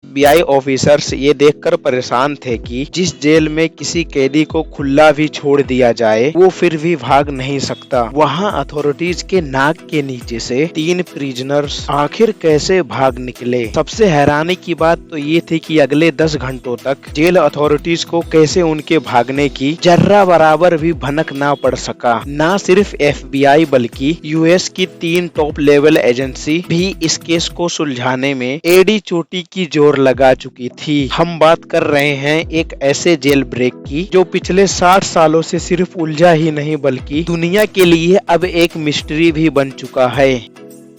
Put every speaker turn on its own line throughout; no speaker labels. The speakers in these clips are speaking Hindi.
एफबीआई ऑफिसर्स ये देखकर परेशान थे कि जिस जेल में किसी कैदी को खुला भी छोड़ दिया जाए वो फिर भी भाग नहीं सकता, वहाँ अथॉरिटीज के नाक के नीचे से 3 प्रिजनर्स आखिर कैसे भाग निकले। सबसे हैरानी की बात तो ये थी कि अगले 10 घंटों तक जेल अथॉरिटीज को कैसे उनके भागने की जर्रा बराबर भी भनक ना पड़ सका। ना सिर्फ एफबीआई बल्कि यूएस की 3 टॉप लेवल एजेंसी भी इस केस को सुलझाने में एड़ी चोटी की जोर लगा चुकी थी। हम बात कर रहे हैं एक ऐसे जेल ब्रेक की जो पिछले 60 सालों से सिर्फ उलझा ही नहीं बल्कि दुनिया के लिए अब एक मिस्ट्री भी बन चुका है।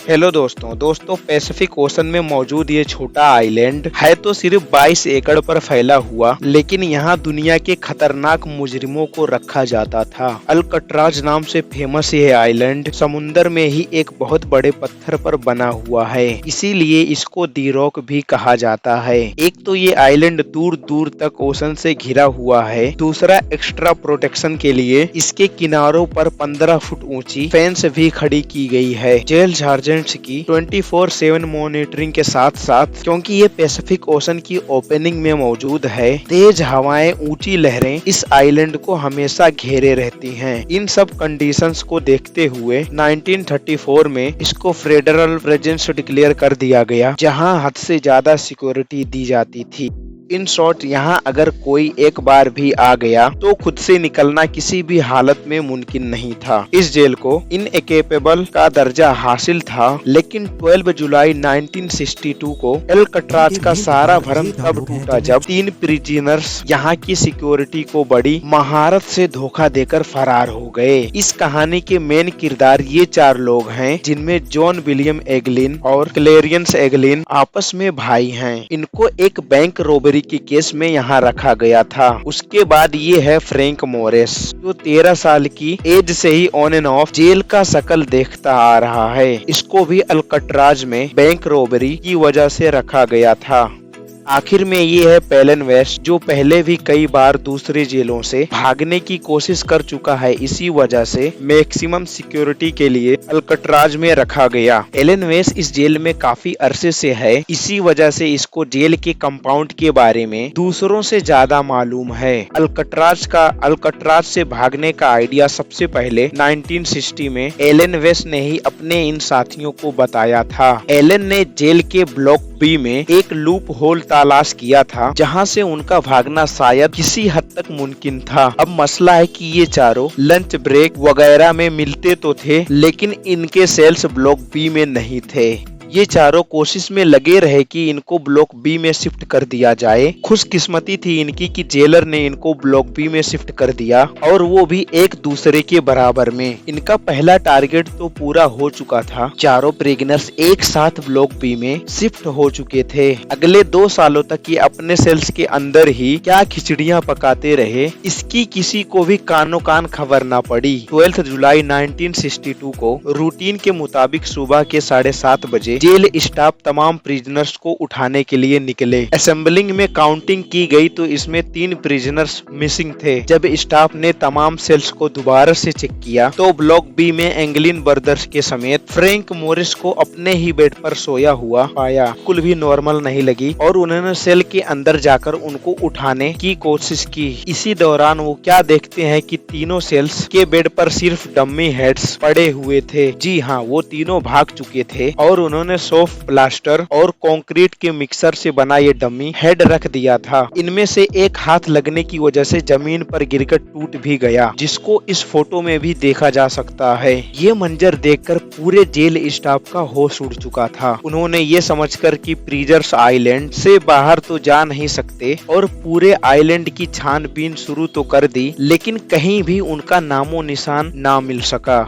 हेलो दोस्तों पैसिफिक ओशन में मौजूद ये छोटा आइलैंड है तो सिर्फ 22 एकड़ पर फैला हुआ, लेकिन यहाँ दुनिया के खतरनाक मुजरिमों को रखा जाता था। अल्कट्राज नाम से फेमस ये आइलैंड समुंदर में ही एक बहुत बड़े पत्थर पर बना हुआ है, इसीलिए इसको दी रॉक भी कहा जाता है। एक तो ये आइलैंड दूर दूर तक ओशन से घिरा हुआ है, दूसरा एक्स्ट्रा प्रोटेक्शन के लिए इसके किनारों पर 15 फुट ऊंची फेंस भी खड़ी की गई है। जेल चार्जेंट्स की 24/7 मॉनिटरिंग के साथ साथ, क्योंकि ये पैसिफिक ओशन की ओपनिंग में मौजूद है, तेज हवाएं, ऊंची लहरें इस आइलैंड को हमेशा घेरे रहती हैं। इन सब कंडीशंस को देखते हुए 1934 में इसको फेडरल प्रेजेंस डिक्लेयर कर दिया गया, जहां हद से ज्यादा सिक्योरिटी दी जाती थी। इन शॉर्ट यहाँ अगर कोई एक बार भी आ गया तो खुद से निकलना किसी भी हालत में मुमकिन नहीं था। इस जेल को इनएस्केपेबल का दर्जा हासिल था, लेकिन 12 जुलाई 1962 को अल्कट्राज का सारा भरम तब टूटा जब 3 प्रिजनर्स यहाँ की सिक्योरिटी को बड़ी महारत से धोखा देकर फरार हो गए। इस कहानी के मेन किरदार ये 4 लोग हैं, जिनमें जॉन विलियम एगलिन और क्लेरियंस एगलिन आपस में भाई हैं। इनको एक बैंक रोबरी के केस में यहाँ रखा गया था। उसके बाद ये है फ्रैंक मोरिस, जो 13 साल की एज से ही ऑन एंड ऑफ जेल का शकल देखता आ रहा है। इसको भी अल्कट्राज में बैंक रोबरी की वजह से रखा गया था। आखिर में ये है पेलन वेस्ट, जो पहले भी कई बार दूसरे जेलों से भागने की कोशिश कर चुका है, इसी वजह से मैक्सिमम सिक्योरिटी के लिए अल्कट्राज में रखा गया। एलन वेस्ट इस जेल में काफी अरसे से है, इसी वजह से इसको जेल के कंपाउंड के बारे में दूसरों से ज्यादा मालूम है। अल्कट्राज से भागने का आइडिया सबसे पहले 1960 में एलन वेस्ट ने ही अपने इन साथियों को बताया था। एलन ने जेल के ब्लॉक बी में एक लूप होल तलाश किया था, जहां से उनका भागना शायद किसी हद तक मुमकिन था। अब मसला है कि ये चारों लंच ब्रेक वगैरह में मिलते तो थे, लेकिन इनके सेल्स ब्लॉक बी में नहीं थे। ये चारों कोशिश में लगे रहे कि इनको ब्लॉक बी में शिफ्ट कर दिया जाए। खुशकिस्मती थी इनकी कि जेलर ने इनको ब्लॉक बी में शिफ्ट कर दिया, और वो भी एक दूसरे के बराबर में। इनका पहला टारगेट तो पूरा हो चुका था, चारों प्रिजनर्स एक साथ ब्लॉक बी में शिफ्ट हो चुके थे। अगले 2 सालों तक ये अपने सेल्स के अंदर ही क्या खिचड़ियां पकाते रहे, इसकी किसी को भी कानो कान खबर ना पड़ी। 12 जुलाई 1962 को रूटीन के मुताबिक सुबह के 7:30 बजे जेल स्टाफ तमाम प्रिजनर्स को उठाने के लिए निकले। असेंबलिंग में काउंटिंग की गई तो इसमें 3 प्रिजनर्स मिसिंग थे। जब स्टाफ ने तमाम सेल्स को दोबारा से चेक किया तो ब्लॉक बी में एंगलिन ब्रदर्स के समेत फ्रैंक मोरिस को अपने ही बेड पर सोया हुआ पाया। बिल्कुल भी नॉर्मल नहीं लगी और उन्होंने सेल के अंदर जाकर उनको उठाने की कोशिश की। इसी दौरान वो क्या देखते हैं कि तीनों सेल्स के बेड पर सिर्फ डम्मी हेड्स पड़े हुए थे। जी हाँ, वो तीनों भाग चुके थे और उन्होंने सॉफ्ट प्लास्टर और कंक्रीट के मिक्सर से बना ये डमी हेड रख दिया था। इनमें से एक हाथ लगने की वजह से जमीन पर गिरकर टूट भी गया, जिसको इस फोटो में भी देखा जा सकता है। ये मंजर देखकर पूरे जेल स्टाफ का होश उड़ चुका था। उन्होंने ये समझकर कि प्रिजनर्स आइलैंड से बाहर तो जा नहीं सकते और पूरे आइलैंड की छानबीन शुरू तो कर दी, लेकिन कहीं भी उनका नामो निशान ना मिल सका।